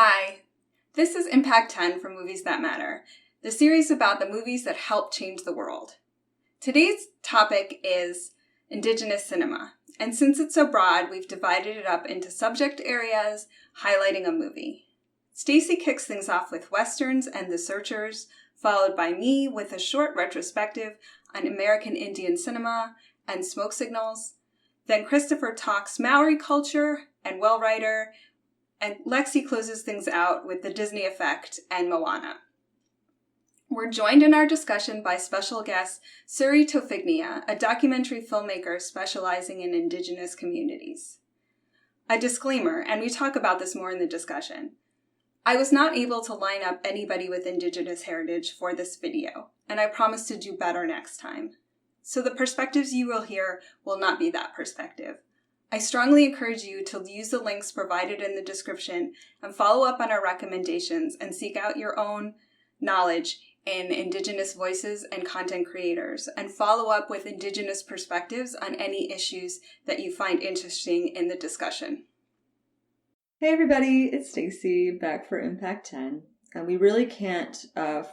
Hi, this is Impact 10 from Movies That Matter, the series about the movies that help change the world. Today's topic is Indigenous cinema, and since it's so broad, we've divided it up into subject areas highlighting a movie. Stacy kicks things off with Westerns and The Searchers, followed by me with a short retrospective on American Indian cinema and smoke signals. Then Christopher talks Maori culture and Well Writer, and Lexy closes things out with The Disney Effect and Moana. We're joined in our discussion by special guest Suree Towfighnia, a documentary filmmaker specializing in Indigenous communities. A disclaimer, and we talk about this more in the discussion. I was not able to line up anybody with Indigenous heritage for this video, and I promise to do better next time. So the perspectives you will hear will not be that perspective. I strongly encourage you to use the links provided in the description and follow up on our recommendations and seek out your own knowledge in Indigenous voices and content creators, and follow up with Indigenous perspectives on any issues that you find interesting in the discussion. Hey everybody, it's Stacy back for Impact 10, and we really can't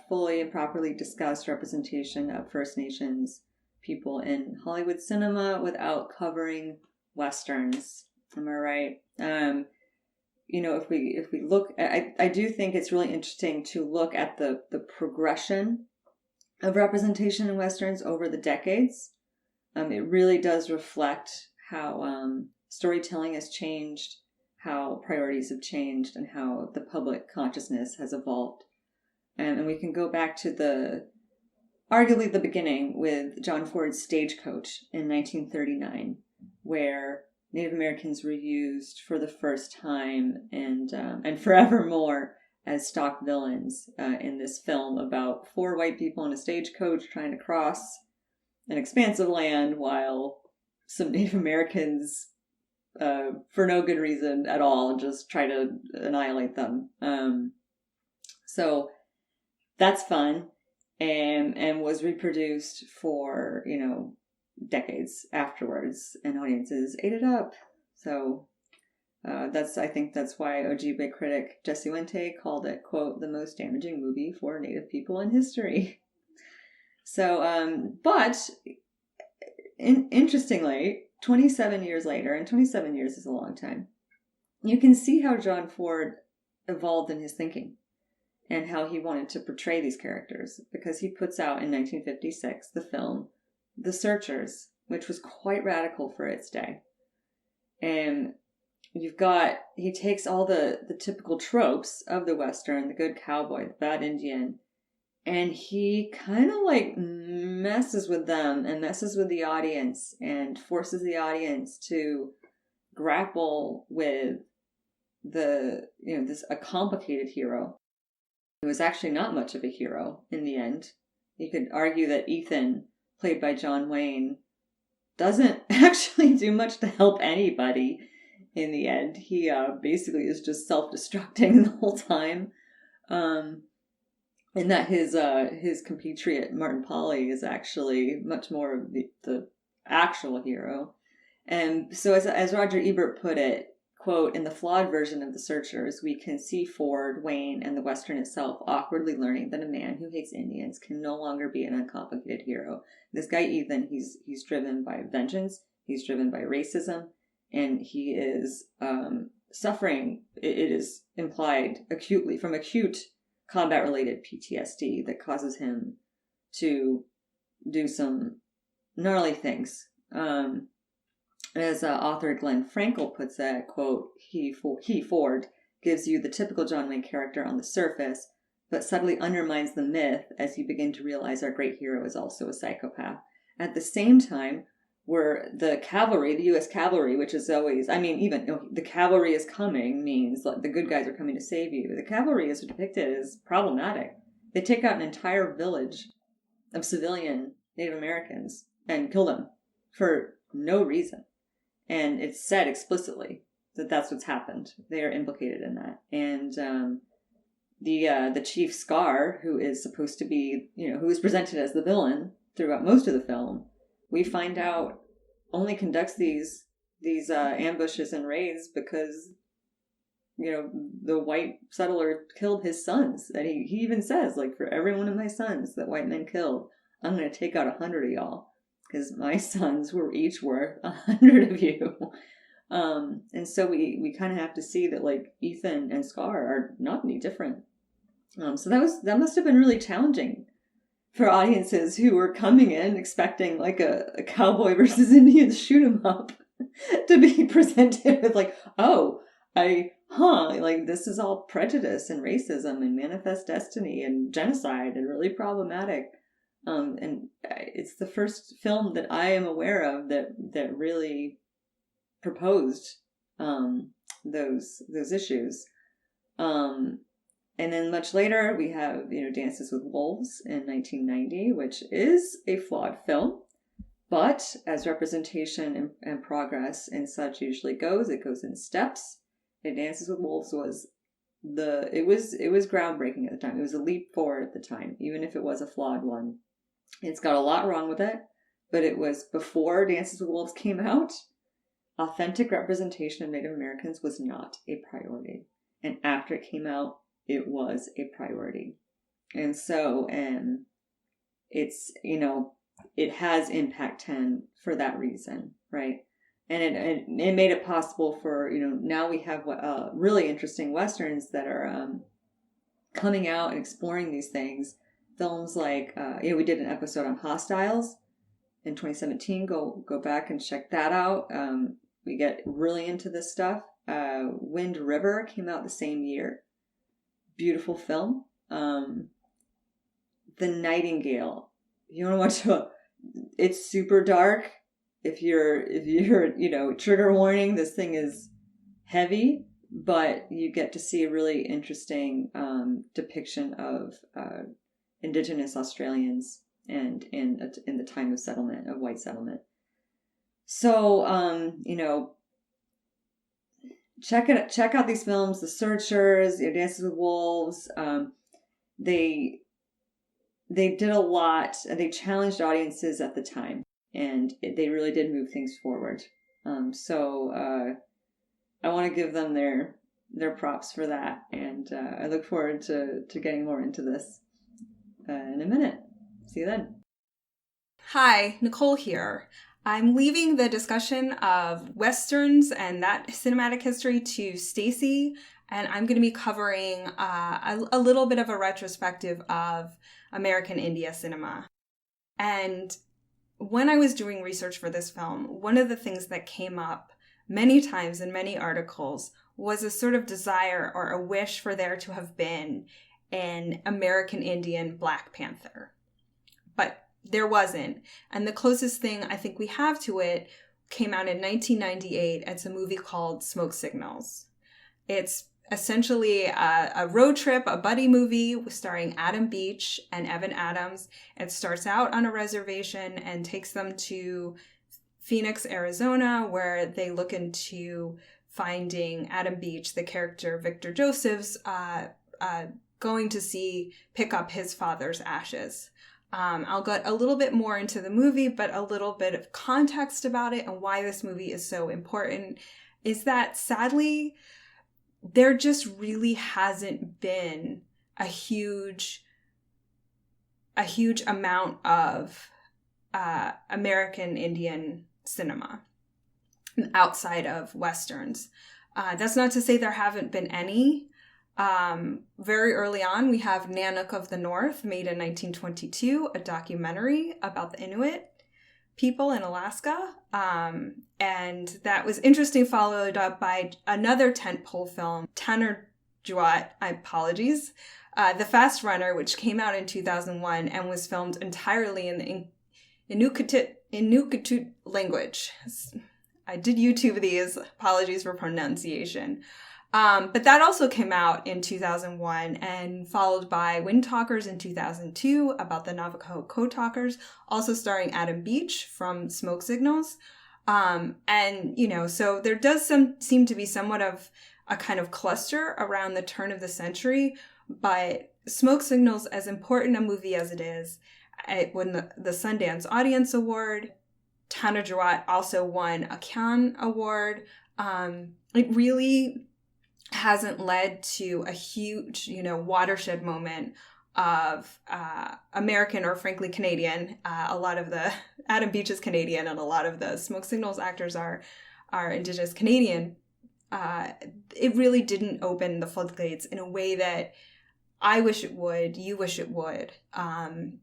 fully and properly discuss representation of First Nations people in Hollywood cinema without covering Westerns. Am I right? If we look, I do think it's really interesting to look at the progression of representation in Westerns over the decades. It really does reflect how storytelling has changed, how priorities have changed, and how the public consciousness has evolved. And we can go back to arguably the beginning with John Ford's Stagecoach in 1939, where Native Americans were used for the first time and forevermore as stock villains in this film about 4 white people in a stagecoach trying to cross an expanse of land while some Native Americans, for no good reason at all, just try to annihilate them. So that's fun and was reproduced for, decades afterwards, and audiences ate it up. So I think that's why Ojibwe critic Jesse Wente called it, quote, the most damaging movie for Native people in history. So, but interestingly, 27 years later, and 27 years is a long time, you can see how John Ford evolved in his thinking and how he wanted to portray these characters, because he puts out in 1956 the film The Searchers, which was quite radical for its day. And he takes all the typical tropes of the Western, the good cowboy, the bad Indian, and he kind of messes with them and messes with the audience and forces the audience to grapple with a complicated hero who was actually not much of a hero in the end. You could argue that Ethan, played by John Wayne, doesn't actually do much to help anybody in the end. He basically is just self-destructing the whole time. And that his compatriot Martin Polly is actually much more of the actual hero. And so as Roger Ebert put it, quote, in the flawed version of The Searchers, we can see Ford, Wayne, and the Western itself awkwardly learning that a man who hates Indians can no longer be an uncomplicated hero. This guy Ethan, he's driven by vengeance, he's driven by racism, and he is suffering, it is implied, acutely from acute combat-related PTSD that causes him to do some gnarly things. As author Glenn Frankel puts it, quote, he, Ford, gives you the typical John Wayne character on the surface, but subtly undermines the myth as you begin to realize our great hero is also a psychopath. At the same time, where the cavalry, the U.S. cavalry, which is always, the cavalry is coming means like the good guys are coming to save you. The cavalry is depicted as problematic. They take out an entire village of civilian Native Americans and kill them for no reason. And it's said explicitly that that's what's happened. They are implicated in that. And the chief Scar, who is supposed to be, who is presented as the villain throughout most of the film, we find out only conducts these ambushes and raids because the white settler killed his sons. And he even says, like, for every one of my sons that white men killed, I'm going to take out 100 of y'all, because my sons were each worth 100 of you. And so we kind of have to see that, like, Ethan and Scar are not any different. So that must have been really challenging for audiences who were coming in expecting like a cowboy versus Indian shoot 'em up to be presented with like, like this is all prejudice and racism and manifest destiny and genocide and really problematic. And it's the first film that I am aware of that really proposed those issues. And then much later, we have, Dances with Wolves in 1990, which is a flawed film. But as representation and progress and such usually goes, it goes in steps. And Dances with Wolves was it was groundbreaking at the time. It was a leap forward at the time, even if it was a flawed one. It's got a lot wrong with it, but it was before Dances with Wolves came out. Authentic representation of Native Americans was not a priority. And after it came out, it was a priority. And so, it's, it has Impact 10 for that reason, right? And it made it possible for, now we have really interesting Westerns that are coming out and exploring these things. Films like, we did an episode on Hostiles in 2017. Go back and check that out. We get really into this stuff. Wind River came out the same year. Beautiful film. The Nightingale. You want to watch it's super dark. If you're trigger warning, this thing is heavy, but you get to see a really interesting depiction of Indigenous Australians and in the time of settlement, of white settlement. So check out these films, The Searchers, Dances with Wolves. They did a lot, and they challenged audiences at the time, and they really did move things forward. So I want to give them their props for that, and I look forward to getting more into this in a minute. See you then. Hi, Nicole here. I'm leaving the discussion of Westerns and that cinematic history to Stacy, and I'm going to be covering a little bit of a retrospective of American India cinema. And when I was doing research for this film, one of the things that came up many times in many articles was a sort of desire or a wish for there to have been an American Indian Black Panther. But there wasn't. And the closest thing I think we have to it came out in 1998. It's a movie called Smoke Signals. It's essentially a road trip, a buddy movie starring Adam Beach and Evan Adams. It starts out on a reservation and takes them to Phoenix, Arizona, where they look into finding Adam Beach, the character Victor Joseph's, going to pick up his father's ashes. I'll get a little bit more into the movie, but a little bit of context about it and why this movie is so important is that sadly, there just really hasn't been a huge amount of American Indian cinema outside of Westerns. That's not to say there haven't been any. Very early on, we have Nanook of the North, made in 1922, a documentary about the Inuit people in Alaska. And that was interesting, followed up by another tentpole film, Tanner Juat, apologies, The Fast Runner, which came out in 2001 and was filmed entirely in the Inuktitut language. I did YouTube these, apologies for pronunciation. But that also came out in 2001 and followed by Wind Talkers in 2002 about the Navajo Code Talkers, also starring Adam Beach from Smoke Signals. So there does seem to be somewhat of a kind of cluster around the turn of the century, but Smoke Signals, as important a movie as it is, it won the Sundance Audience Award. Tanner Juat also won a Cannes Award. It really hasn't led to a huge, watershed moment of American, or frankly Canadian. A lot of the Adam Beach is Canadian, and a lot of the Smoke Signals actors are Indigenous Canadian. It really didn't open the floodgates in a way that I wish it would, you wish it would. But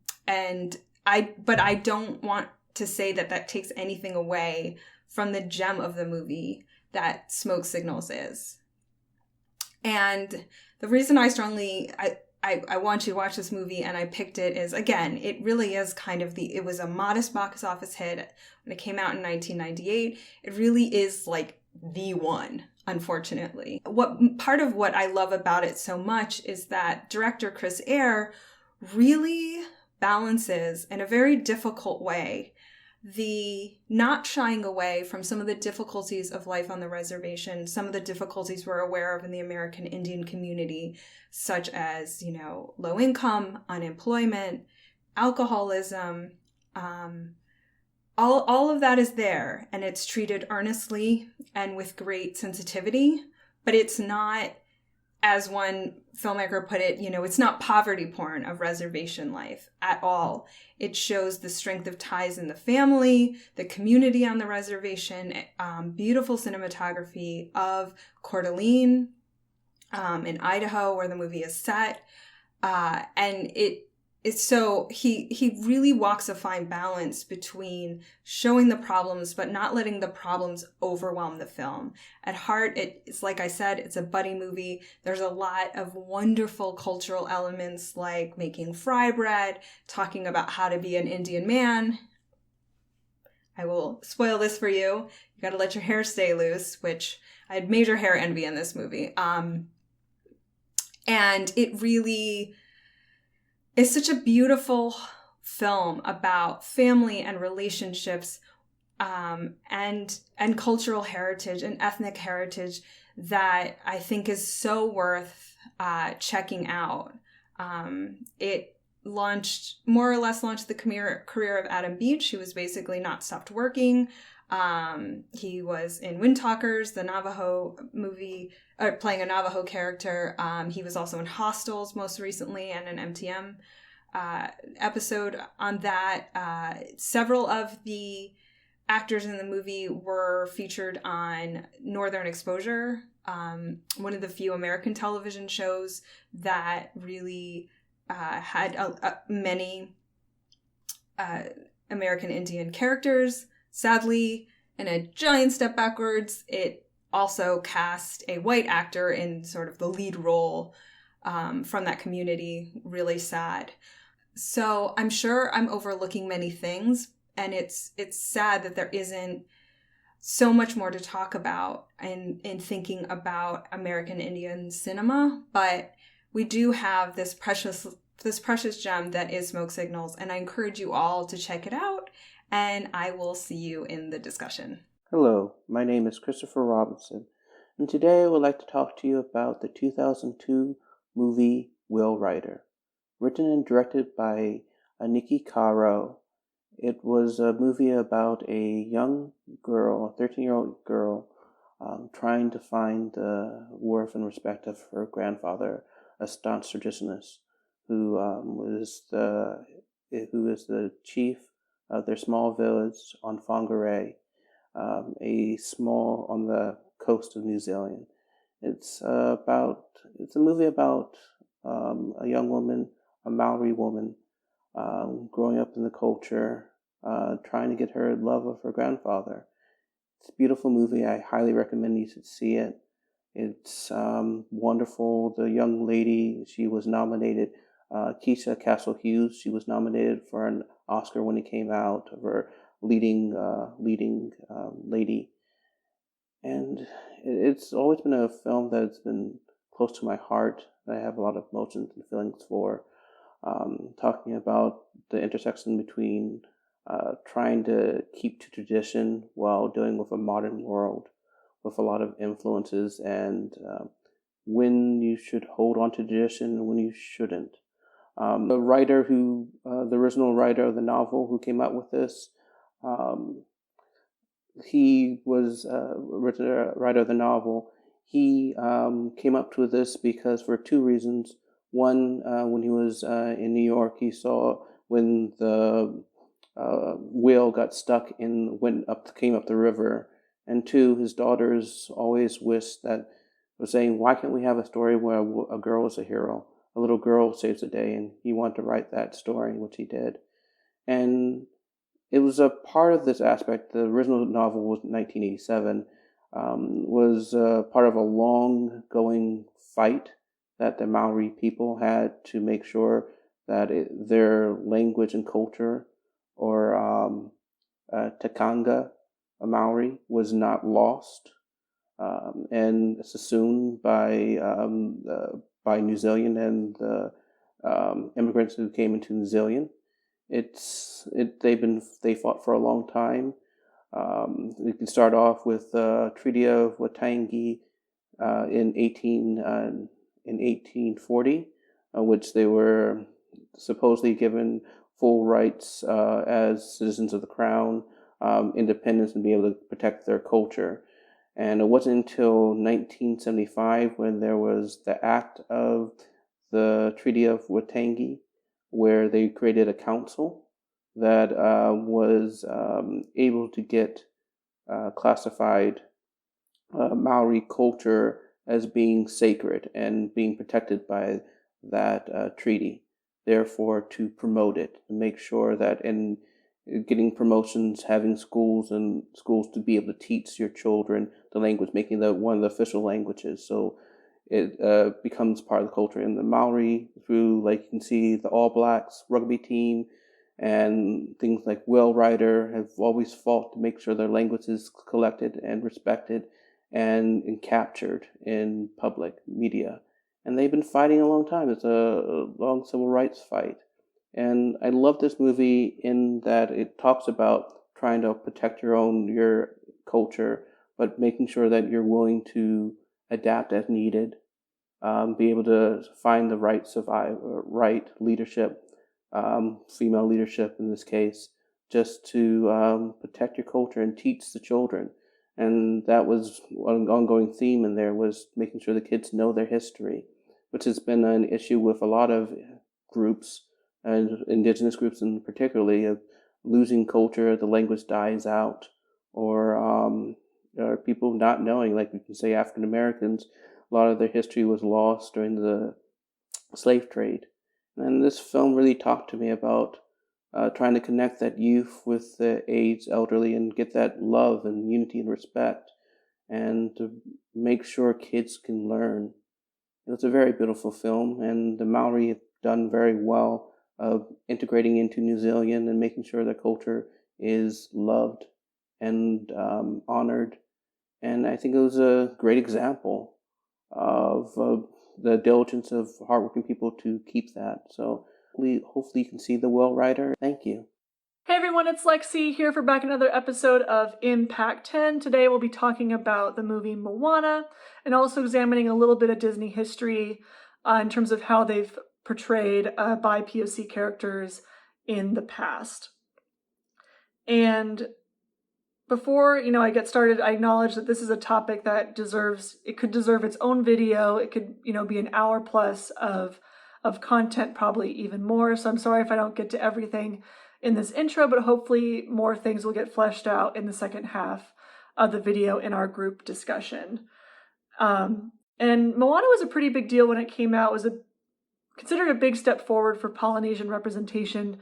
I don't want to say that takes anything away from the gem of the movie that Smoke Signals is. And the reason I want you to watch this movie, and I picked it, is, again, it really is kind of it was a modest box office hit when it came out in 1998. It really is like the one, unfortunately. Part of what I love about it so much is that director Chris Eyre really balances, in a very difficult way, the not shying away from some of the difficulties of life on the reservation, some of the difficulties we're aware of in the American Indian community, such as, low income, unemployment, alcoholism, all of that is there, and it's treated earnestly and with great sensitivity, but it's not, as one filmmaker put it, it's not poverty porn of reservation life at all. It shows the strength of ties in the family, the community on the reservation, beautiful cinematography of Coeur d'Alene in Idaho, where the movie is set. And it's so he really walks a fine balance between showing the problems but not letting the problems overwhelm the film. At heart, it's, like I said, it's a buddy movie. There's a lot of wonderful cultural elements, like making fry bread, talking about how to be an Indian man. I will spoil this for you. You got to let your hair stay loose, which I had major hair envy in this movie. And it really is such a beautiful film about family and relationships, and cultural heritage and ethnic heritage that I think is so worth checking out. It more or less launched the career of Adam Beach. He was basically not stopped working. He was in Windtalkers, the Navajo movie, playing a Navajo character. He was also in Hostels most recently, and an MTM episode on that. Several of the actors in the movie were featured on Northern Exposure, one of the few American television shows that really had many American Indian characters. Sadly, in a giant step backwards, it also cast a white actor in sort of the lead role from that community. Really sad. So I'm sure I'm overlooking many things, and it's sad that there isn't so much more to talk about in thinking about American Indian cinema, but we do have this precious gem that is Smoke Signals, and I encourage you all to check it out, and I will see you in the discussion. Hello, my name is Christopher Robinson, and today I would like to talk to you about the 2002 movie Will Rider. Written and directed by Nikki Caro. It was a movie about a young girl, a 13-year-old girl, trying to find the worth and respect of her grandfather, a staunch traditionalist, who is the chief of their small village on Whangarei, a small on the coast of New Zealand. It's a movie about a young woman, a Maori woman, growing up in the culture, trying to get her love of her grandfather. It's a beautiful movie. I highly recommend you should see it. It's wonderful. The young lady, she was nominated, Keisha Castle Hughes, she was nominated for an Oscar when it came out, of her leading lady. And it's always been a film that's been close to my heart, that I have a lot of emotions and feelings for. Talking about the intersection between trying to keep to tradition while dealing with a modern world with a lot of influences, and when you should hold on to tradition and when you shouldn't. The original writer of the novel who came out with this, he was original writer of the novel. he came up with this because for two reasons. One, when he was in New York, he saw when the whale got stuck came up the river. And two, his daughters always wished that, was saying, why can't we have a story where a girl is a hero? A little girl saves the day, and he wanted to write that story, which he did. And it was a part of this aspect. The original novel was 1987, was part of a long-going fight that the Maori people had to make sure that their language and culture, or Takanga Maori, was not lost and assumed by New Zealand and the immigrants who came into New Zealand. They fought for a long time. We can start off with the Treaty of Waitangi in 1840, which they were supposedly given full rights as citizens of the crown, independence, and be able to protect their culture. And it wasn't until 1975 when there was the act of the Treaty of Waitangi, where they created a council that was able to get classified Maori culture as being sacred and being protected by that treaty. Therefore, to promote it, to make sure that in getting promotions, having schools to be able to teach your children the language, making that one of the official languages. So it becomes part of the culture. And the Maori, through, like you can see, the All Blacks rugby team and things like Whale Rider, have always fought to make sure their language is collected and respected and captured in public media. And they've been fighting a long time. It's a long civil rights fight. And I love this movie in that it talks about trying to protect your culture, but making sure that you're willing to adapt as needed, be able to find the right leadership, female leadership in this case, just to protect your culture and teach the children. And that was an ongoing theme in there, was making sure the kids know their history, which has been an issue with a lot of groups, and indigenous groups in particularly, of losing culture, the language dies out, or people not knowing, like we can say African Americans, a lot of their history was lost during the slave trade. And this film really talked to me about trying to connect that youth with the aged, elderly, and get that love and unity and respect, and to make sure kids can learn. It's a very beautiful film, and the Maori have done very well of integrating into New Zealand and making sure their culture is loved and honored. And I think it was a great example of the diligence of hardworking people to keep that. So hopefully you can see the Whale Rider. Thank you. Hey everyone, it's Lexy here for back another episode of Impact 10. Today we'll be talking about the movie Moana and also examining a little bit of Disney history in terms of how they've portrayed bi-POC characters in the past. And before I get started, I acknowledge that this is a topic that could deserve its own video. It could be an hour plus of content, probably even more. So I'm sorry if I don't get to everything in this intro, but hopefully more things will get fleshed out in the second half of the video in our group discussion. And Moana was a pretty big deal when it came out. It was considered a big step forward for Polynesian representation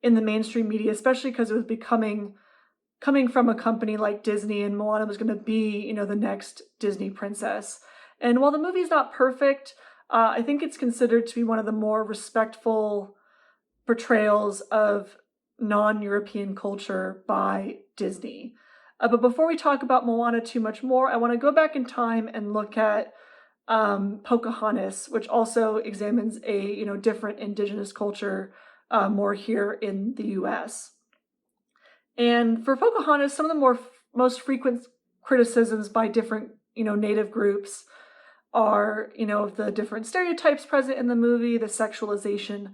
in the mainstream media, especially because it was coming from a company like Disney, and Moana was going to be, the next Disney princess. And while the movie's not perfect, I think it's considered to be one of the more respectful portrayals of non-European culture by Disney. But before we talk about Moana too much more, I want to go back in time and look at Pocahontas, which also examines a different indigenous culture more here in the U.S. And for Pocahontas, some of the most frequent criticisms by different Native groups are the different stereotypes present in the movie, the sexualization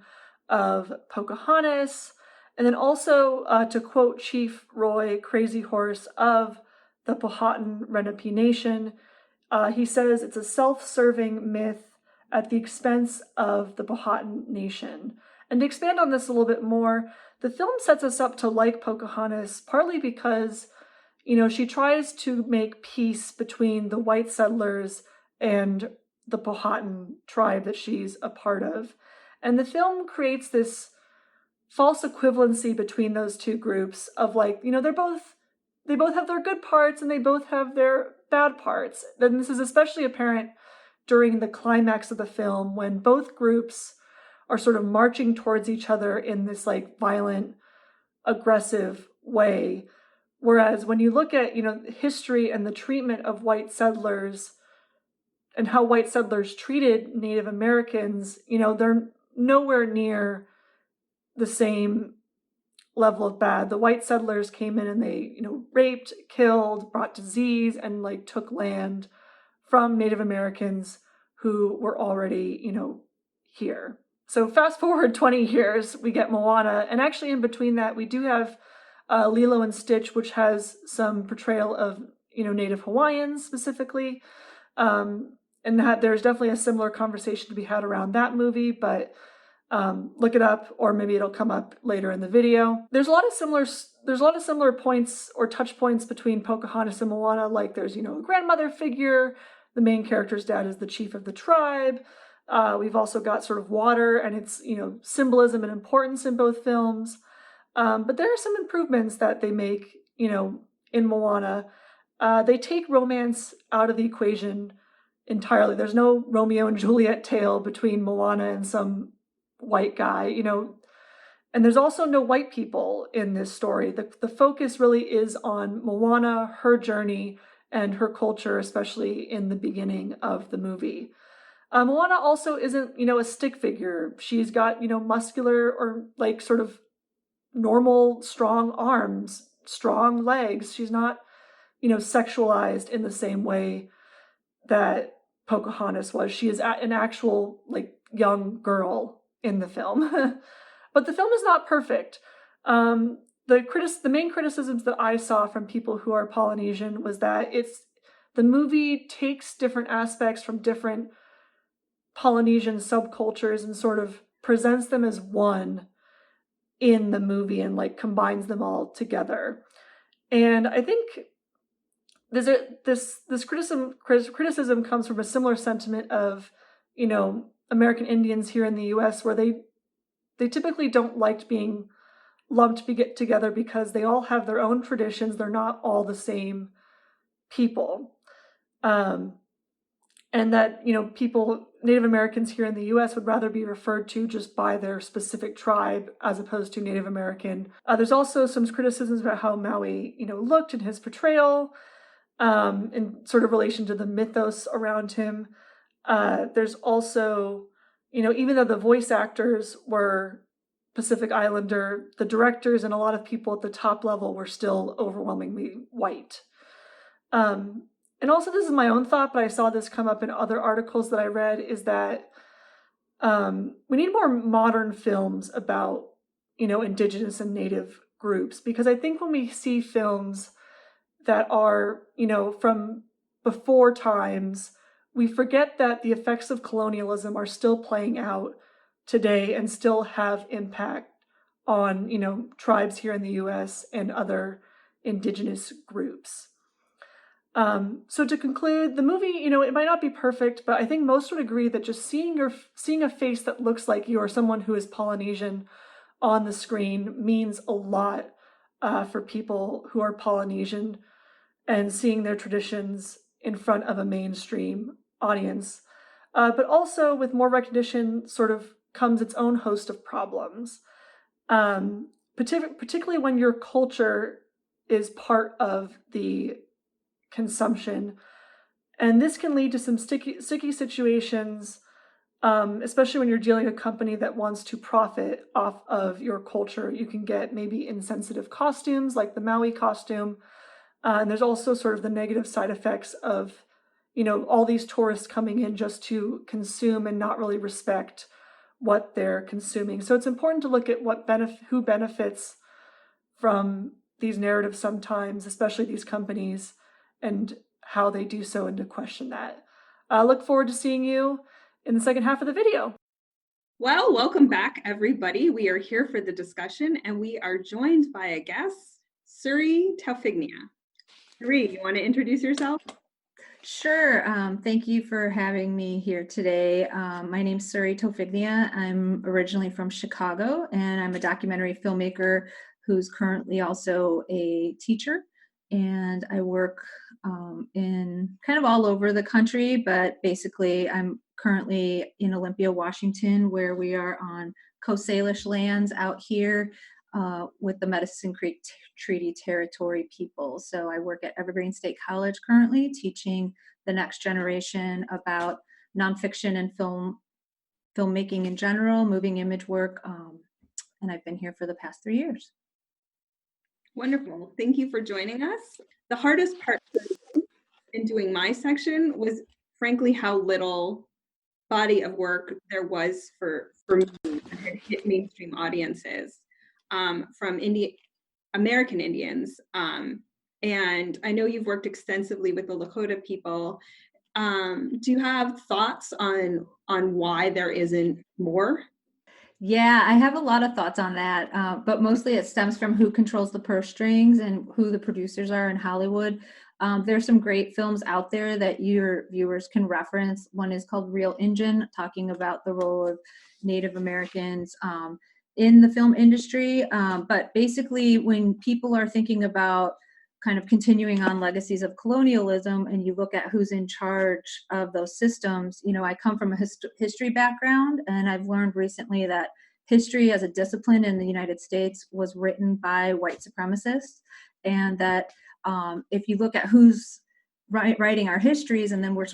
of Pocahontas, and then also to quote Chief Roy Crazy Horse of the Powhatan Lenape Nation, He says it's a self-serving myth at the expense of the Powhatan Nation. And to expand on this a little bit more, the film sets us up to like Pocahontas partly because, she tries to make peace between the white settlers and the Powhatan tribe that she's a part of. And the film creates this false equivalency between those two groups of they both have their good parts and they both have their bad parts. And this is especially apparent during the climax of the film when both groups are sort of marching towards each other in this violent, aggressive way. Whereas when you look at, history and the treatment of white settlers and how white settlers treated Native Americans, they're nowhere near the same level of bad. The white settlers came in and they, raped, killed, brought disease, and took land from Native Americans who were already, here. So fast forward 20 years, we get Moana, and actually in between that, we do have Lilo and Stitch, which has some portrayal of, Native Hawaiians specifically. And that there's definitely a similar conversation to be had around that movie, but look it up, or maybe it'll come up later in the video. There's a lot of similar points or touch points between Pocahontas and Moana. There's, a grandmother figure. The main character's dad is the chief of the tribe. We've also got sort of water and its, symbolism and importance in both films. But there are some improvements that they make, in Moana. They take romance out of the equation entirely. There's no Romeo and Juliet tale between Moana and some white guy, and there's also no white people in this story. The focus really is on Moana, her journey, and her culture, especially in the beginning of the movie. Moana also isn't, a stick figure. She's got, muscular or sort of normal, strong arms, strong legs. She's not, sexualized in the same way that Pocahontas was. She is an actual, young girl in the film. But the film is not perfect. The main criticisms that I saw from people who are Polynesian was that the movie takes different aspects from different Polynesian subcultures and sort of presents them as one in the movie and combines them all together. And I think this criticism comes from a similar sentiment of, American Indians here in the US, where they typically don't like being lumped together because they all have their own traditions. They're not all the same people. And that, Native Americans here in the US would rather be referred to just by their specific tribe as opposed to Native American. There's also some criticisms about how Maui, looked in his portrayal, in sort of relation to the mythos around him. There's also, even though the voice actors were Pacific Islander, the directors and a lot of people at the top level were still overwhelmingly white. And also, this is my own thought, but I saw this come up in other articles that I read, is that we need more modern films about, Indigenous and Native groups, because I think when we see films that are, from before times, we forget that the effects of colonialism are still playing out today and still have impact on, tribes here in the US and other Indigenous groups. So to conclude, the movie, it might not be perfect, but I think most would agree that just seeing a face that looks like you or someone who is Polynesian on the screen means a lot for people who are Polynesian, and seeing their traditions in front of a mainstream audience. But also with more recognition sort of comes its own host of problems, particularly when your culture is part of the consumption. And this can lead to some sticky situations, especially when you're dealing with a company that wants to profit off of your culture. You can get maybe insensitive costumes like the Maui costume. And there's also sort of the negative side effects of, all these tourists coming in just to consume and not really respect what they're consuming. So it's important to look at who benefits from these narratives sometimes, especially these companies, and how they do so and to question that. I look forward to seeing you in the second half of the video. Well, welcome back, everybody. We are here for the discussion, and we are joined by a guest, Suree Towfighnia. Suree, you want to introduce yourself? Sure. Thank you for having me here today. My name is Suree Towfighnia. I'm originally from Chicago, and I'm a documentary filmmaker who's currently also a teacher. And I work in kind of all over the country, but basically I'm currently in Olympia, Washington, where we are on Coast Salish lands out here with the Medicine Creek Treaty Territory people. So I work at Evergreen State College currently, teaching the next generation about nonfiction and filmmaking in general, moving image work, and I've been here for the past 3 years. Wonderful. Thank you for joining us. The hardest part in doing my section was, frankly, how little body of work there was for me that had hit mainstream audiences from American Indians. And I know you've worked extensively with the Lakota people. Do you have thoughts on why there isn't more? Yeah, I have a lot of thoughts on that, but mostly it stems from who controls the purse strings and who the producers are in Hollywood. There's some great films out there that your viewers can reference. One is called Real Injun, talking about the role of Native Americans in the film industry. But basically, when people are thinking about kind of continuing on legacies of colonialism and you look at who's in charge of those systems, you know, I come from a history background, and I've learned recently that history as a discipline in the United States was written by white supremacists, and that if you look at who's writing our histories, and then we're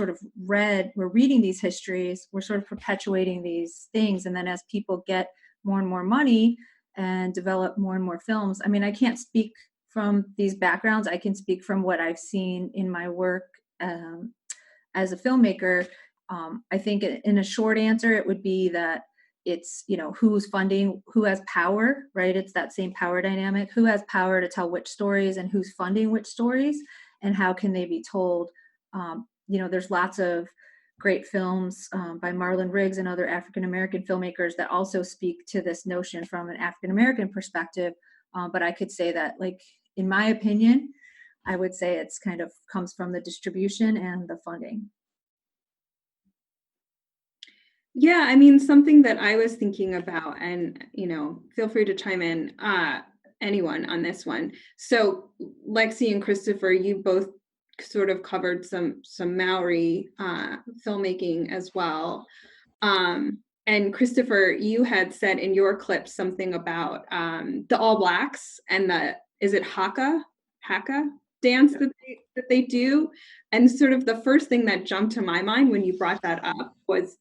reading these histories, we're sort of perpetuating these things. And then as people get more and more money and develop more and more films, I mean, I can't speak from these backgrounds. I can speak from what I've seen in my work as a filmmaker. I think in a short answer, it would be that it's, you know, who's funding, who has power, right? It's that same power dynamic. Who has power to tell which stories and who's funding which stories and how can they be told? You know, there's lots of great films by Marlon Riggs and other African-American filmmakers that also speak to this notion from an African-American perspective. But I could say that, like, in my opinion, I would say it's kind of comes from the distribution and the funding. Yeah, I mean, something that I was thinking about, and, you know, feel free to chime in, anyone on this one. So Lexy and Christopher, you both sort of covered some Maori filmmaking as well. And Christopher, you had said in your clip something about the All Blacks and is it Haka dance that they do? And sort of the first thing that jumped to my mind when you brought that up was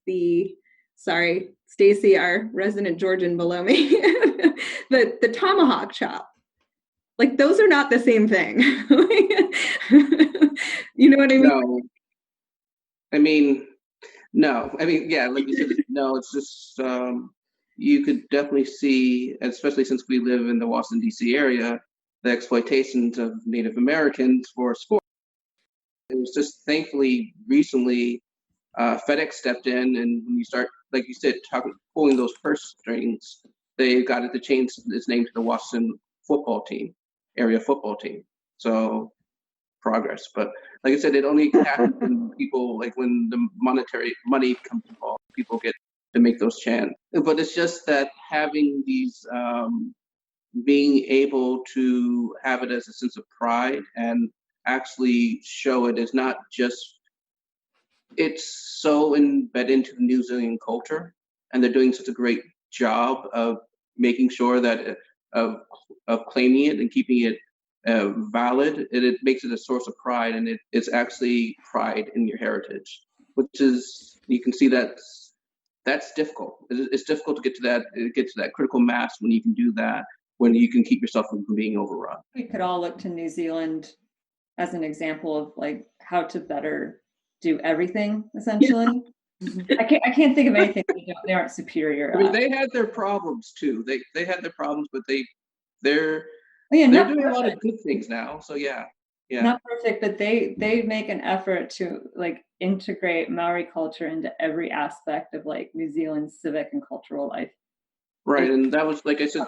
sorry, Stacy, our resident Georgian below me, the tomahawk chop. Like, those are not the same thing. You know what I mean? No. I mean, no. I mean, yeah, like you said, no, it's just, you could definitely see, especially since we live in the Washington, D.C. area, the exploitations of Native Americans for sport. It was just thankfully recently FedEx stepped in, and when you start, like you said, pulling those purse strings, they got it to change its name to the Washington football team, area football team. So progress. But like I said, it only happens when people, like when the monetary money comes involved, people get to make those chants. But it's just that having these, being able to have it as a sense of pride and actually show it as not just, it's so embedded into New Zealand culture, and they're doing such a great job of making sure that of claiming it and keeping it valid. It makes it a source of pride, and it's actually pride in your heritage, which is, you can see that's difficult. It's difficult to get to that critical mass when you can do that, when you can keep yourself from being overrun. We could all look to New Zealand as an example of like how to better do everything, essentially. Yeah. I can't think of anything they aren't superior at. I mean, they had their problems too. They had their problems, but they're doing a lot of good things now. So yeah. Yeah. Not perfect, but they make an effort to like integrate Maori culture into every aspect of like New Zealand's civic and cultural life. Right, and that was, like I said,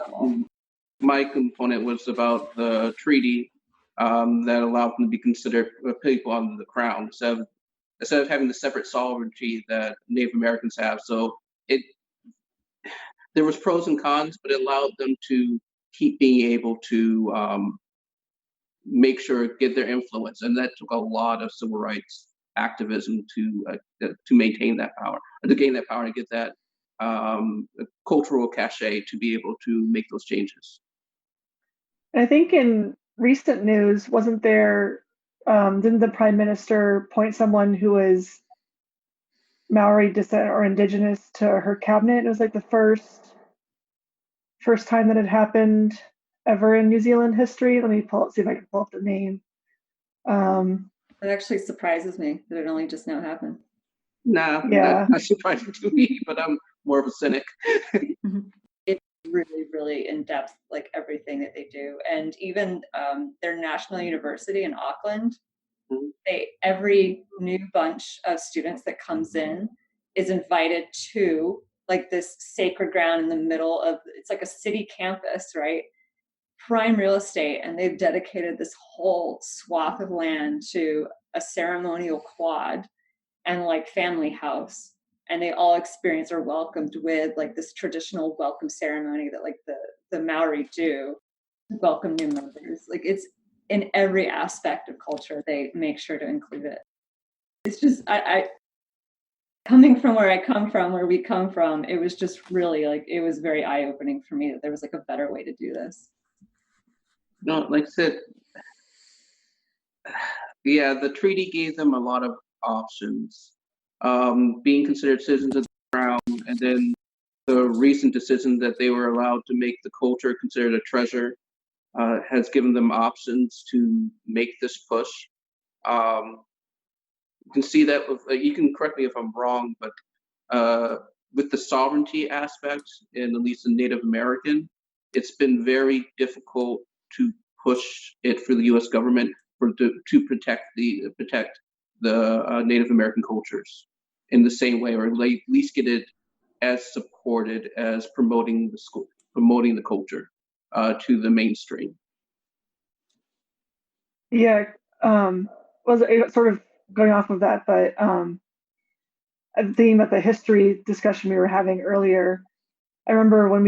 my component was about the treaty that allowed them to be considered people under the crown instead of having the separate sovereignty that Native Americans have. So it there was pros and cons, but it allowed them to keep being able to make sure get their influence, and that took a lot of civil rights activism to maintain that power, to gain that power, and get that cultural cachet to be able to make those changes. I think in recent news, wasn't there, didn't the Prime Minister appoint someone who was Maori descent or indigenous to her cabinet? It was like the first time that had happened ever in New Zealand history. Let me see if I can pull up the name. It actually surprises me that it only just now happened. Nah, Yeah. not surprising to me, but I'm more of a cynic. It's really, really in depth, like everything that they do, and even their national university in Auckland. Every new bunch of students that comes in is invited to like this sacred ground in the middle of, it's like a city campus, right? Prime real estate, and they've dedicated this whole swath of land to a ceremonial quad and like family house, and they all experience or welcomed with like this traditional welcome ceremony that like the Maori do welcome new members. Like it's in every aspect of culture, they make sure to include it. It's just I coming from where I come from, where we come from, it was just really like, it was very eye-opening for me that there was like a better way to do this. No, like I said, yeah, the treaty gave them a lot of options. Being considered citizens of the crown, and then the recent decision that they were allowed to make the culture considered a treasure has given them options to make this push. You can see that with, you can correct me if I'm wrong, but with the sovereignty aspect, and at least in Native American, it's been very difficult to push it for the U.S. government to protect the Native American cultures in the same way, or at least get it as supported as promoting the culture to the mainstream. Yeah, was sort of going off of that, but I'm thinking about the history discussion we were having earlier. I remember when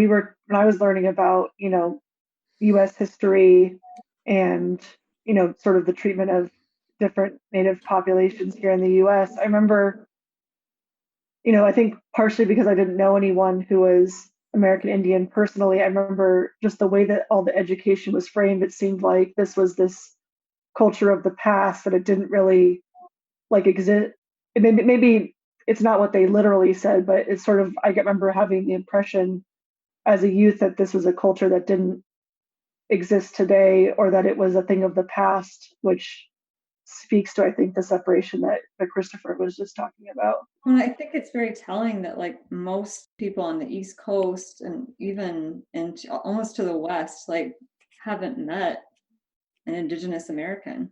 I was learning about, U.S. history and, sort of the treatment of different Native populations here in the U.S. I remember, I think partially because I didn't know anyone who was American Indian personally, I remember just the way that all the education was framed. It seemed like this was this culture of the past, that it didn't really like exist. Maybe it's not what they literally said, but it's sort of, I remember having the impression as a youth that this was a culture that didn't exist today, or that it was a thing of the past, which speaks to, I think, the separation that Christopher was just talking about. Well, I think it's very telling that like most people on the East Coast and even almost to the West, like haven't met an Indigenous American.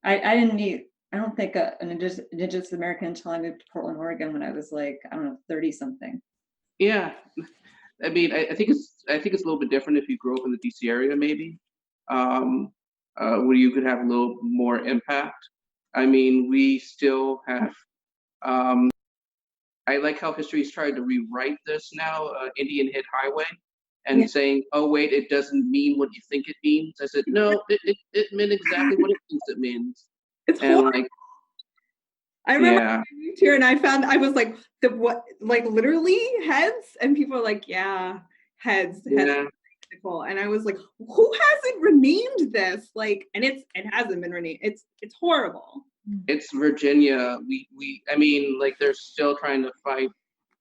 I didn't meet, I don't think an Indigenous American until I moved to Portland, Oregon when I was like, I don't know, 30 something. Yeah, I mean, I think it's a little bit different if you grew up in the DC area, maybe, where you could have a little more impact. I mean, we still have. I like how history's tried to rewrite this now, Indian Hit Highway, and saying, "Oh wait, it doesn't mean what you think it means." I said, "No, it meant exactly what it thinks it means." It's and horrible. like, I remember yeah, I moved here and I was like, what, like literally heads? And people are like, yeah, heads. yeah. Nicole. And I was like, who hasn't renamed this? Like, and it hasn't been renamed. It's horrible. It's Virginia. I mean, like they're still trying to fight,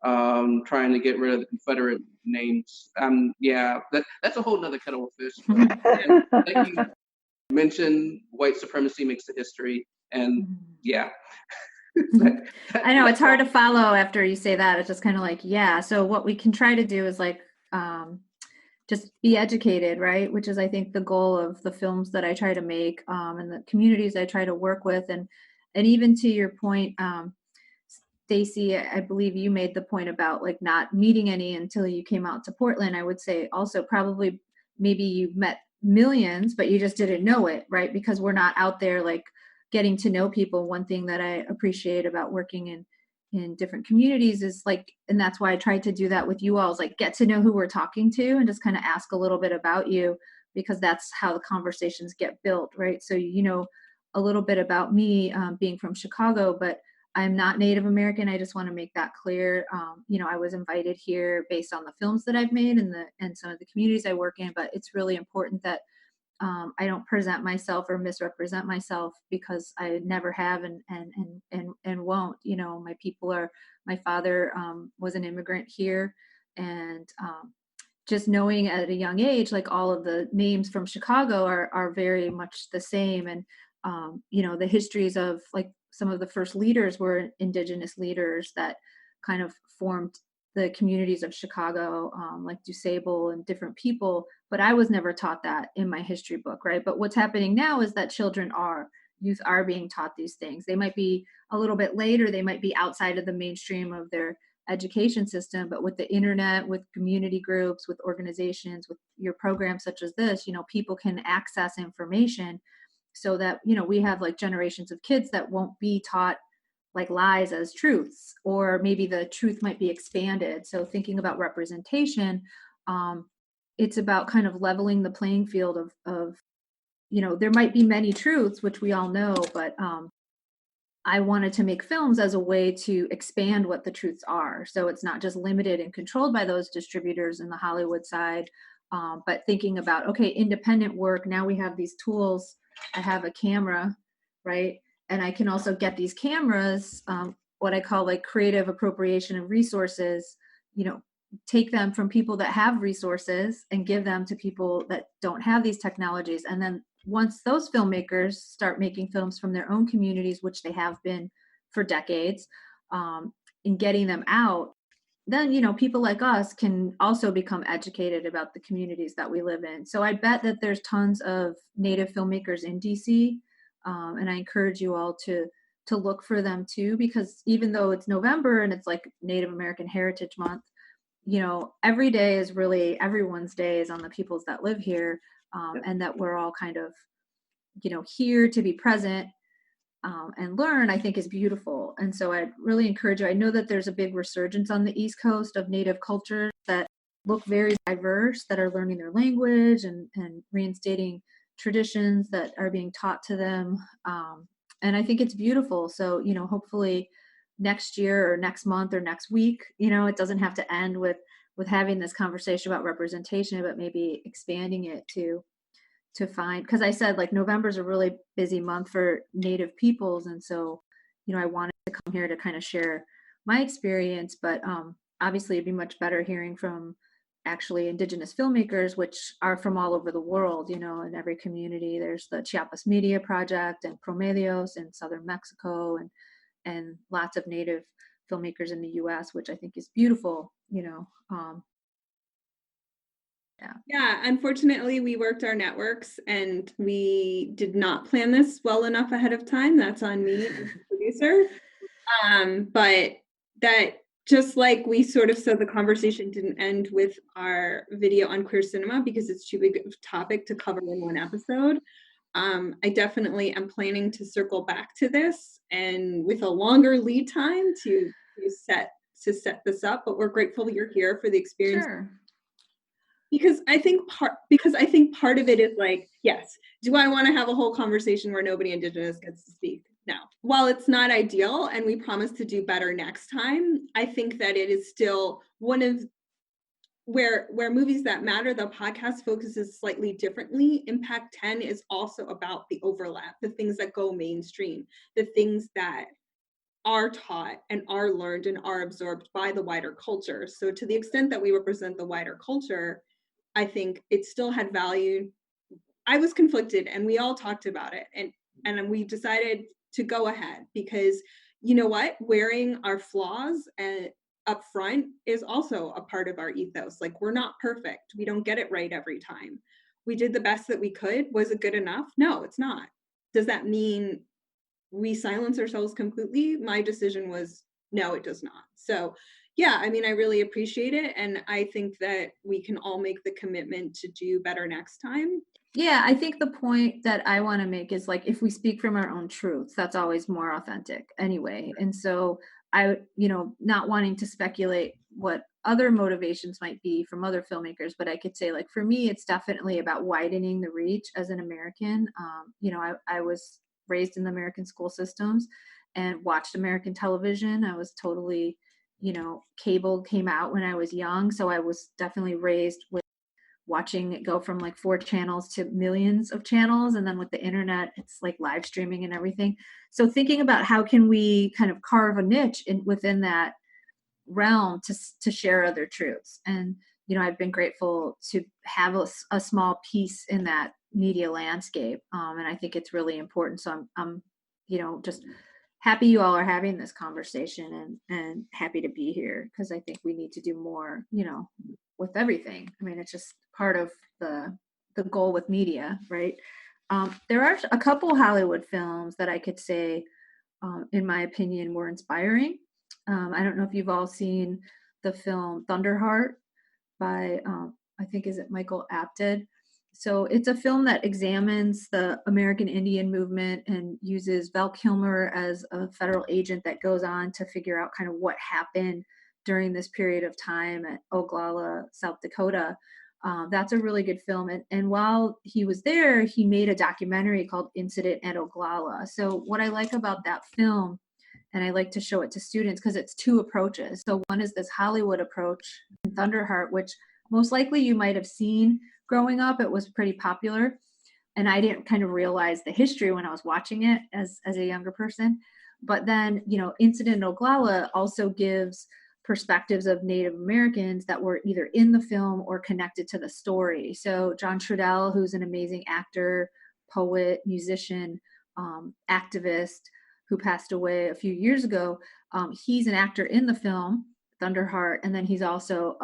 trying to get rid of the Confederate names. Yeah, that's a whole nother kettle of fish. But, yeah, like you mentioned, white supremacy makes the history, and yeah. I know it's hard to follow after you say that. It's just kind of like, yeah. So what we can try to do is like just be educated, right? Which is, I think, the goal of the films that I try to make, and the communities I try to work with. And even to your point, Stacy, I believe you made the point about like not meeting any until you came out to Portland. I would say also probably maybe you met millions, but you just didn't know it, right? Because we're not out there like getting to know people. One thing that I appreciate about working in different communities is like, and that's why I tried to do that with you all, is like get to know who we're talking to and just kind of ask a little bit about you, because that's how the conversations get built, right? So you know a little bit about me, being from Chicago, but I'm not Native American. I just want to make that clear. You know, I was invited here based on the films that I've made and some of the communities I work in, but it's really important that I don't present myself or misrepresent myself, because I never have and won't. You know, my people are. My father was an immigrant here, and just knowing at a young age, like all of the names from Chicago are very much the same, and you know, the histories of like some of the first leaders were Indigenous leaders that kind of formed the communities of Chicago, like DuSable and different people. But I was never taught that in my history book, right? But what's happening now is that youth are being taught these things. They might be a little bit later, they might be outside of the mainstream of their education system, but with the internet, with community groups, with organizations, with your programs such as this, you know, people can access information, so that, you know, we have like generations of kids that won't be taught like lies as truths, or maybe the truth might be expanded. So thinking about representation, it's about kind of leveling the playing field of, you know, there might be many truths, which we all know, but I wanted to make films as a way to expand what the truths are. So it's not just limited and controlled by those distributors in the Hollywood side, but thinking about, okay, independent work, now we have these tools. I have a camera, right? And I can also get these cameras, what I call like creative appropriation of resources, you know, take them from people that have resources and give them to people that don't have these technologies. And then once those filmmakers start making films from their own communities, which they have been for decades, in getting them out, then, you know, people like us can also become educated about the communities that we live in. So I bet that there's tons of Native filmmakers in DC, and I encourage you all to look for them too, because even though it's November and it's like Native American Heritage Month, you know, every day is really everyone's day is on the peoples that live here, and that we're all kind of, you know, here to be present, and learn, I think is beautiful. And so I really encourage you. I know that there's a big resurgence on the East Coast of Native cultures that look very diverse, that are learning their language and reinstating traditions that are being taught to them. And I think it's beautiful. So, you know, hopefully next year or next month or next week, you know, it doesn't have to end with having this conversation about representation, but maybe expanding it to find, because I said like November is a really busy month for Native peoples, and so, you know, I wanted to come here to kind of share my experience, but obviously it'd be much better hearing from actually Indigenous filmmakers, which are from all over the world. You know, in every community there's the Chiapas Media Project and Promedios in southern Mexico, and lots of Native filmmakers in the US, which I think is beautiful. You know, Yeah, unfortunately, we worked our networks and we did not plan this well enough ahead of time. That's on me as the producer. But that, just like we sort of said, the conversation didn't end with our video on queer cinema because it's too big of a topic to cover in one episode. I definitely am planning to circle back to this and with a longer lead time to set this up. But we're grateful you're here for the experience. sure. Because I think part of it is like, yes, do I want to have a whole conversation where nobody Indigenous gets to speak? No. While it's not ideal and we promise to do better next time, I think that it is still one of where Movies That Matter, the podcast focuses slightly differently. Impact 10 is also about the overlap, the things that go mainstream, the things that are taught and are learned and are absorbed by the wider culture. So to the extent that we represent the wider culture, I think it still had value. I was conflicted and we all talked about it, and we decided to go ahead because, you know what, wearing our flaws and up front is also a part of our ethos. Like, we're not perfect. We don't get it right every time. We did the best that we could. Was it good enough? No, it's not. Does that mean we silence ourselves completely? My decision was no, it does not. So yeah, I mean, I really appreciate it. And I think that we can all make the commitment to do better next time. Yeah, I think the point that I want to make is like, if we speak from our own truths, that's always more authentic anyway. And so not wanting to speculate what other motivations might be from other filmmakers, but I could say, like, for me, it's definitely about widening the reach as an American. I was raised in the American school systems and watched American television. I was totally, cable came out when I was young. So I was definitely raised with watching it go from like 4 channels to millions of channels. And then with the internet, it's like live streaming and everything. So thinking about how can we kind of carve a niche within that realm to share other truths. And, I've been grateful to have a small piece in that media landscape. And I think it's really important. So I'm just happy you all are having this conversation and happy to be here, because I think we need to do more, with everything. I mean, it's just part of the goal with media, right? There are a couple Hollywood films that I could say, in my opinion, were inspiring. I don't know if you've all seen the film Thunderheart by, I think, is it Michael Apted? So it's a film that examines the American Indian movement and uses Val Kilmer as a federal agent that goes on to figure out kind of what happened during this period of time at Oglala, South Dakota. That's a really good film. And while he was there, he made a documentary called Incident at Oglala. So what I like about that film, and I like to show it to students because it's 2 approaches. So one is this Hollywood approach in Thunderheart, which most likely you might have seen growing up. It was pretty popular. And I didn't kind of realize the history when I was watching it as a younger person. But then, Incident at Oglala also gives perspectives of Native Americans that were either in the film or connected to the story. So John Trudell, who's an amazing actor, poet, musician, activist, who passed away a few years ago, he's an actor in the film Thunderheart, and then he's also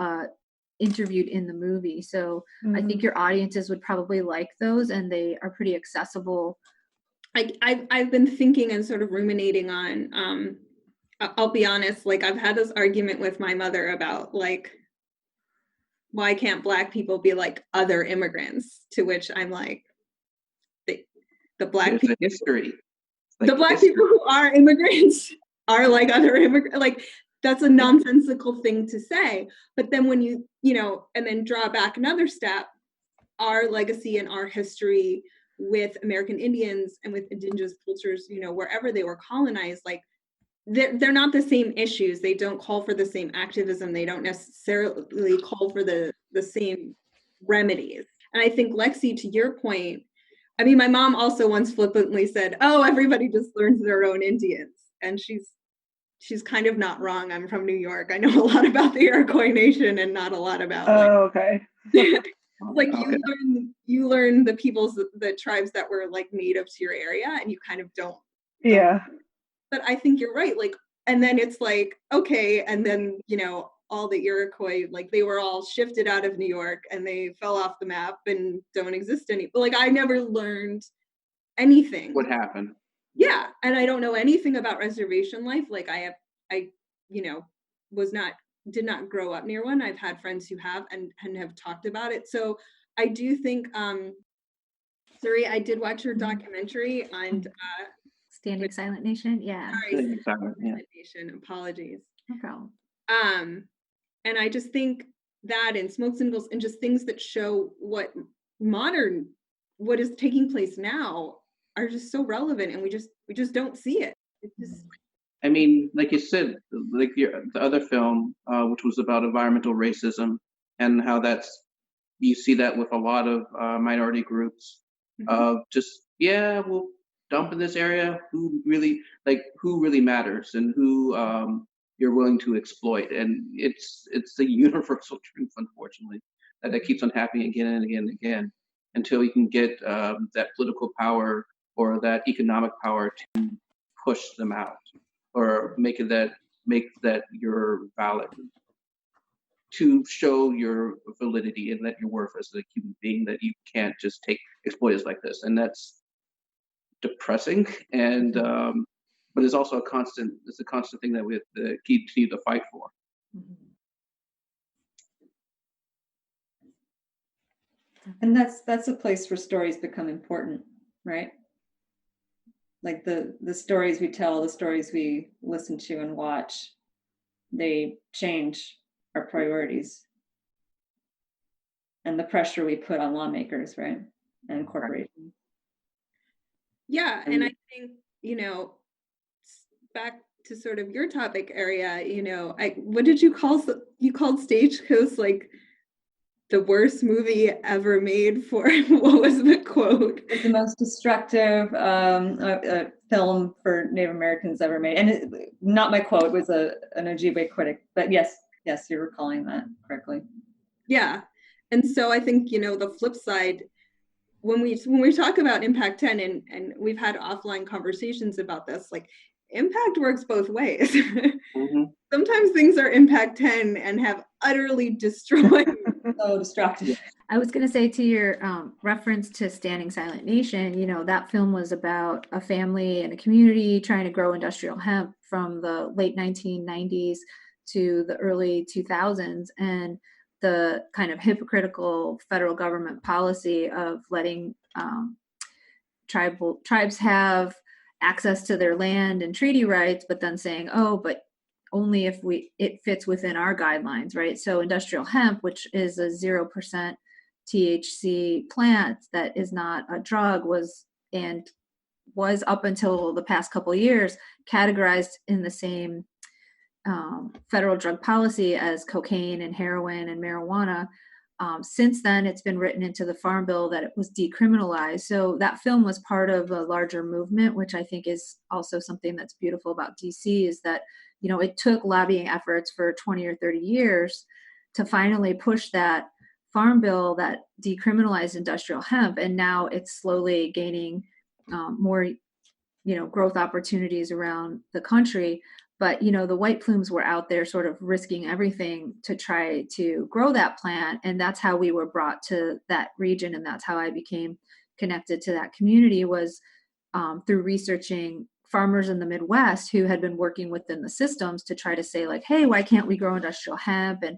interviewed in the movie. So I think your audiences would probably like those, and they are pretty accessible. I've been thinking and sort of ruminating on, I'll be honest, like, I've had this argument with my mother about, like, why can't Black people be like other immigrants? To which I'm like, the Black people, history. Like, the Black people who are immigrants are like other immigrants. Like, that's a nonsensical thing to say. But then when you and then draw back another step, our legacy and our history with American Indians and with Indigenous cultures, wherever they were colonized, like, they're not the same issues. They don't call for the same activism. They don't necessarily call for the same remedies. And I think, Lexy, to your point, I mean, my mom also once flippantly said, "Oh, everybody just learns their own Indians." And she's kind of not wrong. I'm from New York. I know a lot about the Iroquois Nation and not a lot about okay. Like, you learn the the tribes that were like native to your area, and you kind of don't. Yeah. But I think you're right. Like, and then it's like, okay, and then all the Iroquois, like, they were all shifted out of New York and they fell off the map and don't exist anymore. But like, I never learned anything. What happened? Yeah, and I don't know anything about reservation life. Like, I did not grow up near one. I've had friends who have and have talked about it. So I do think, Suree, I did watch your documentary on Standing Silent Nation. Yeah. Sorry, Silent Nation. Apologies. No problem. And I just think that in Smoke Signals and just things that show what is taking place now are just so relevant, and we just don't see it. It's just, I mean, like you said, like the other film, which was about environmental racism, and how you see that with a lot of minority groups of just, we'll dump in this area. Who really matters, and who you're willing to exploit. And it's the universal truth, unfortunately, that keeps on happening again and again and again, until you can get that political power or that economic power to push them out, or make it that make that you're valid, to show your validity and that your worth as a human being, that you can't just take exploiters like this. And that's depressing. And but it's also a constant thing that we have to continue to fight for. And that's a place where stories become important, right? Like the stories we tell, the stories we listen to and watch, they change our priorities and the pressure we put on lawmakers, right? And corporations. Yeah, and I think, back to sort of your topic area, what did you called Stagecoach like the worst movie ever made for, what was the quote? It's the most destructive film for Native Americans ever made. And not my quote, it was an Ojibwe critic, but yes, you're recalling that correctly. Yeah. And so I think, the flip side, when we talk about Impact 10, and we've had offline conversations about this, like impact works both ways. Mm-hmm. Sometimes things are Impact 10 and have utterly destroyed. So destructive. I was going to say, to your reference to Standing Silent Nation, that film was about a family and a community trying to grow industrial hemp from the late 1990s to the early 2000s, and the kind of hypocritical federal government policy of letting tribes have access to their land and treaty rights, but then saying, oh, but only if it fits within our guidelines, right? So industrial hemp, which is a 0% THC plant that is not a drug, was up until the past couple of years categorized in the same federal drug policy as cocaine and heroin and marijuana. Since then, it's been written into the Farm Bill that it was decriminalized. So that film was part of a larger movement, which I think is also something that's beautiful about DC, is that, it took lobbying efforts for 20 or 30 years to finally push that Farm Bill that decriminalized industrial hemp. And now it's slowly gaining more, growth opportunities around the country. But, the white plumes were out there sort of risking everything to try to grow that plant. And that's how we were brought to that region. And that's how I became connected to that community, was through researching farmers in the Midwest who had been working within the systems to try to say, like, hey, why can't we grow industrial hemp? And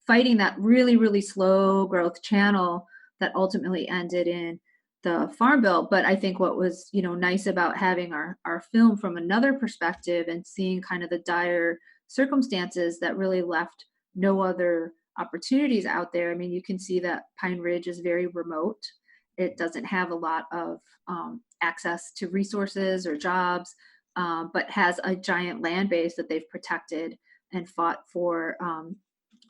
fighting that really, really slow growth channel that ultimately ended in the Farm Bill. But I think what was, nice about having our film from another perspective and seeing kind of the dire circumstances that really left no other opportunities out there. I mean, you can see that Pine Ridge is very remote. It doesn't have a lot of access to resources or jobs, but has a giant land base that they've protected and fought for.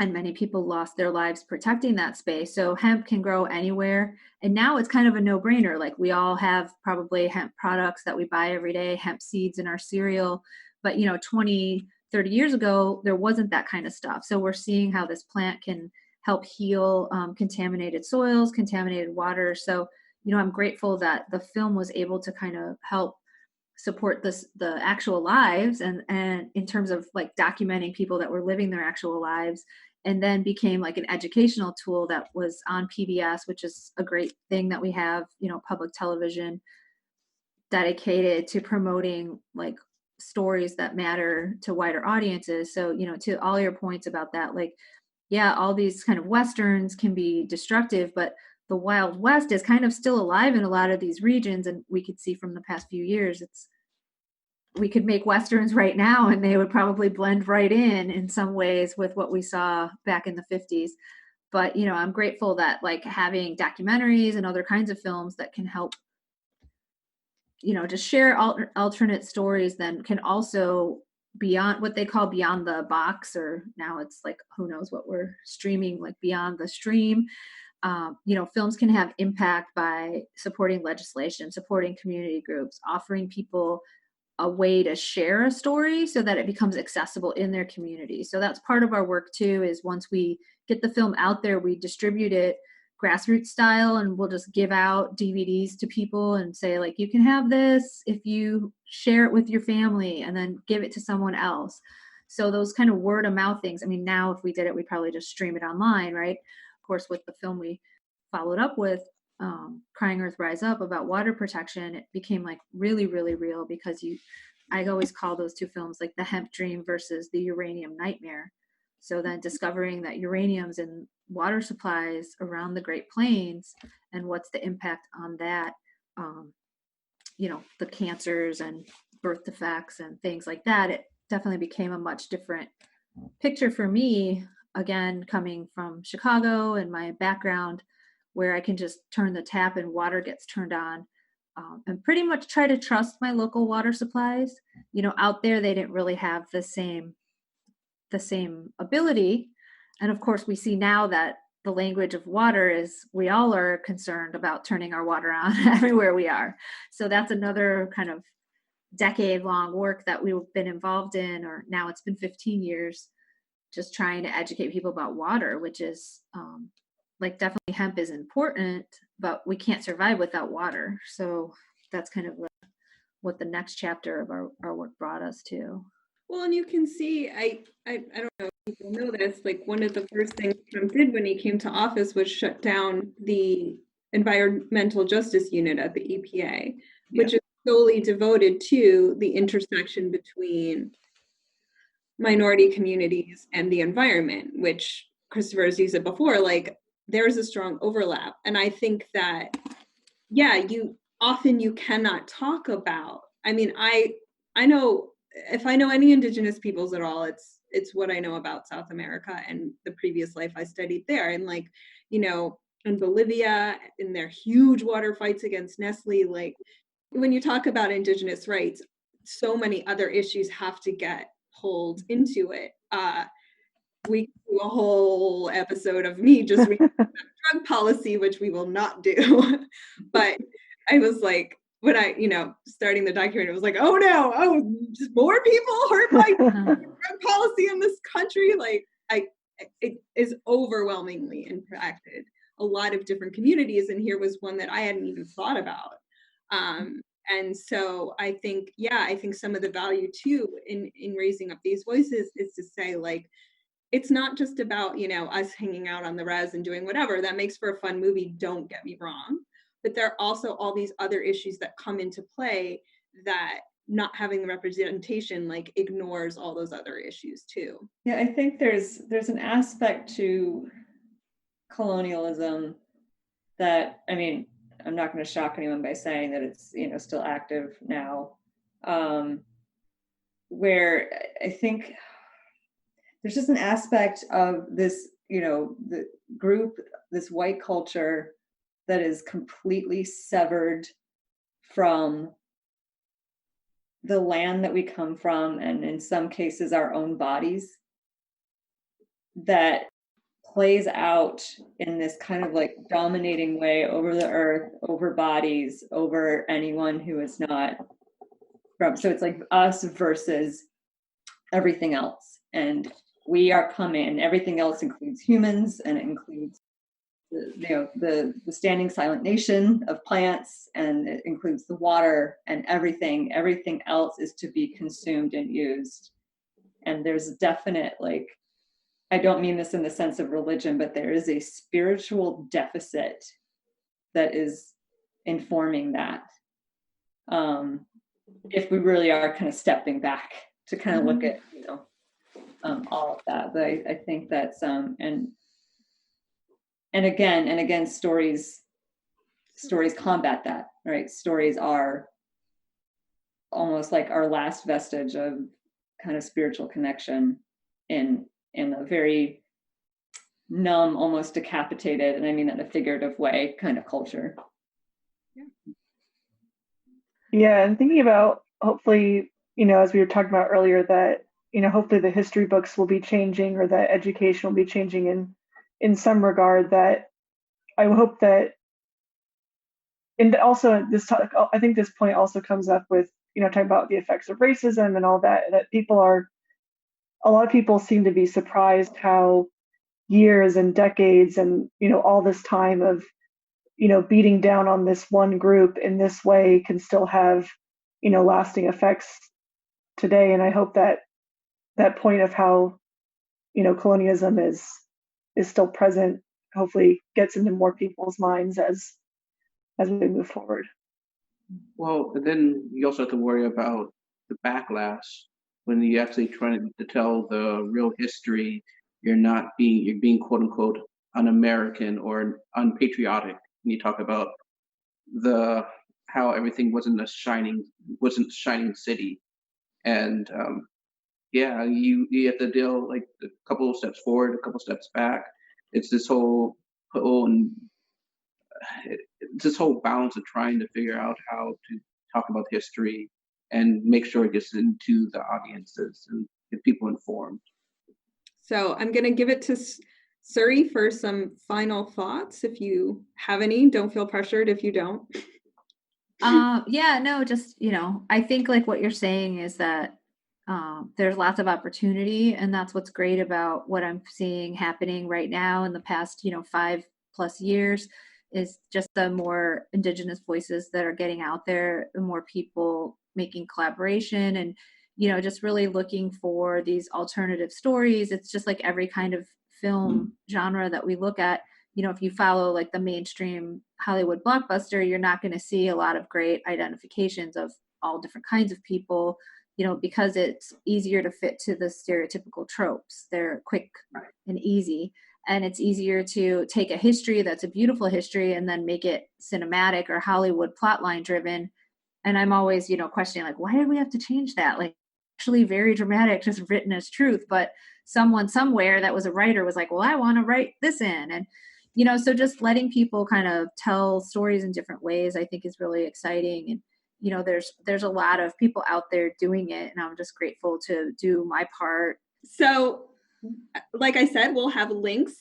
And many people lost their lives protecting that space. So hemp can grow anywhere. And now it's kind of a no-brainer. Like, we all have probably hemp products that we buy every day, hemp seeds in our cereal. But, 20, 30 years ago, there wasn't that kind of stuff. So we're seeing how this plant can help heal contaminated soils, contaminated water. So, I'm grateful that the film was able to kind of help support the actual lives and in terms of like documenting people that were living their actual lives, and then became like an educational tool that was on PBS, which is a great thing that we have, public television dedicated to promoting like stories that matter to wider audiences. So, to all your points about that, like, yeah, all these kind of Westerns can be destructive, but the Wild West is kind of still alive in a lot of these regions. And we could see from the past few years, we could make Westerns right now and they would probably blend right in some ways with what we saw back in the 50s. But, I'm grateful that like having documentaries and other kinds of films that can help, just share alternate stories, then can also beyond what they call beyond the box, or now it's like, who knows what we're streaming, like beyond the stream. Films can have impact by supporting legislation, supporting community groups, offering people a way to share a story so that it becomes accessible in their community. So that's part of our work too, is once we get the film out there, we distribute it grassroots style, and we'll just give out DVDs to people and say, like, you can have this if you share it with your family and then give it to someone else. So those kind of word of mouth things, I mean, now if we did it, we'd probably just stream it online, right? Of course, with the film we followed up with, Crying Earth Rise Up, about water protection, it became like really, really real, because I always call those two films like the hemp dream versus the uranium nightmare. So then discovering that uranium's in water supplies around the Great Plains, and what's the impact on that, the cancers and birth defects and things like that, it definitely became a much different picture for me, again, coming from Chicago and my background, where I can just turn the tap and water gets turned on, and pretty much try to trust my local water supplies. Out there, they didn't really have the same ability. And of course, we see now that the language of water is, we all are concerned about turning our water on everywhere we are. So that's another kind of decade-long work that we've been involved in, or now it's been 15 years, just trying to educate people about water, which is definitely hemp is important, but we can't survive without water. So that's kind of what the next chapter of our work brought us to. Well, and you can see, I don't know if people know this, like one of the first things Trump did when he came to office was shut down the Environmental Justice Unit at the EPA, which is solely devoted to the intersection between minority communities and the environment, which Christopher has used it before, like there's a strong overlap. And I think that, you cannot talk about, I mean, I know, if I know any Indigenous peoples at all, it's what I know about South America and the previous life I studied there. And like, in Bolivia, in their huge water fights against Nestle, like when you talk about Indigenous rights, so many other issues have to get pulled into it. We could do a whole episode of me just reading drug policy, which we will not do. But I was like, when I, starting the documentary, it was like, oh no, just more people hurt by drug policy in this country. Like, it is overwhelmingly impacted a lot of different communities, and here was one that I hadn't even thought about. And so I think some of the value too in raising up these voices is to say, like, it's not just about, us hanging out on the res and doing whatever. That makes for a fun movie, don't get me wrong. But there are also all these other issues that come into play that not having the representation like ignores all those other issues too. Yeah, I think there's an aspect to colonialism that, I mean, I'm not going to shock anyone by saying that it's, still active now, where I think there's just an aspect of this, the group, this white culture that is completely severed from the land that we come from, and in some cases our own bodies, that plays out in this kind of like dominating way over the earth, over bodies, over anyone who is not from. So it's like us versus everything else. And we are coming, and everything else includes humans, and it includes the standing silent nation of plants, and it includes the water, and everything else is to be consumed and used. And there's a definite, like, I don't mean this in the sense of religion, but there is a spiritual deficit that is informing that. If we really are kind of stepping back to kind of look at, all of that. But I think that's, and again, stories combat that, right? Stories are almost like our last vestige of kind of spiritual connection in a very numb, almost decapitated, and I mean that in a figurative way, kind of culture. Yeah, and thinking about, hopefully, as we were talking about earlier, that, hopefully the history books will be changing, or that education will be changing in some regard, that I hope that, and also I think this point also comes up with, talking about the effects of racism and all that a lot of people seem to be surprised how years and decades and, all this time of, beating down on this one group in this way can still have, lasting effects today. And I hope that, that point of how, colonialism is still present, hopefully gets into more people's minds as we move forward. Well, and then you also have to worry about the backlash when you actually trying to tell the real history. You're being quote unquote un-American or unpatriotic. When you talk about how everything wasn't shining city, and you have to deal like a couple of steps forward, a couple of steps back. It's this whole balance of trying to figure out how to talk about history and make sure it gets into the audiences and get people informed. So I'm going to give it to Suree for some final thoughts. If you have any, don't feel pressured if you don't. I think like what you're saying is that there's lots of opportunity, and that's what's great about what I'm seeing happening right now in the past, 5+ years, is just the more Indigenous voices that are getting out there, the more people making collaboration and, just really looking for these alternative stories. It's just like every kind of film genre that we look at. If you follow like the mainstream Hollywood blockbuster, you're not going to see a lot of great identifications of all different kinds of people, because it's easier to fit to the stereotypical tropes. They're quick and easy. And it's easier to take a history that's a beautiful history and then make it cinematic or Hollywood plotline driven. And I'm always, questioning, like, why did we have to change that? Like, actually very dramatic, just written as truth. But someone somewhere that was a writer was like, well, I want to write this in. And, so just letting people kind of tell stories in different ways, I think is really exciting. And, there's a lot of people out there doing it. And I'm just grateful to do my part. So, like I said, we'll have links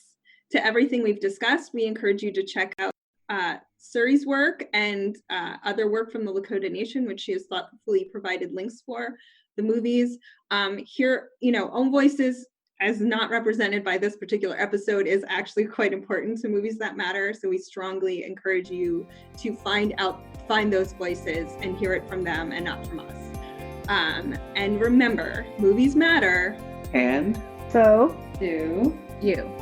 to everything we've discussed. We encourage you to check out Suree's work and other work from the Lakota Nation, which she has thoughtfully provided links for. The movies here, Own Voices, as not represented by this particular episode, is actually quite important to Movies That Matter. So we strongly encourage you to find those voices and hear it from them and not from us. And remember, movies matter. And so Do you.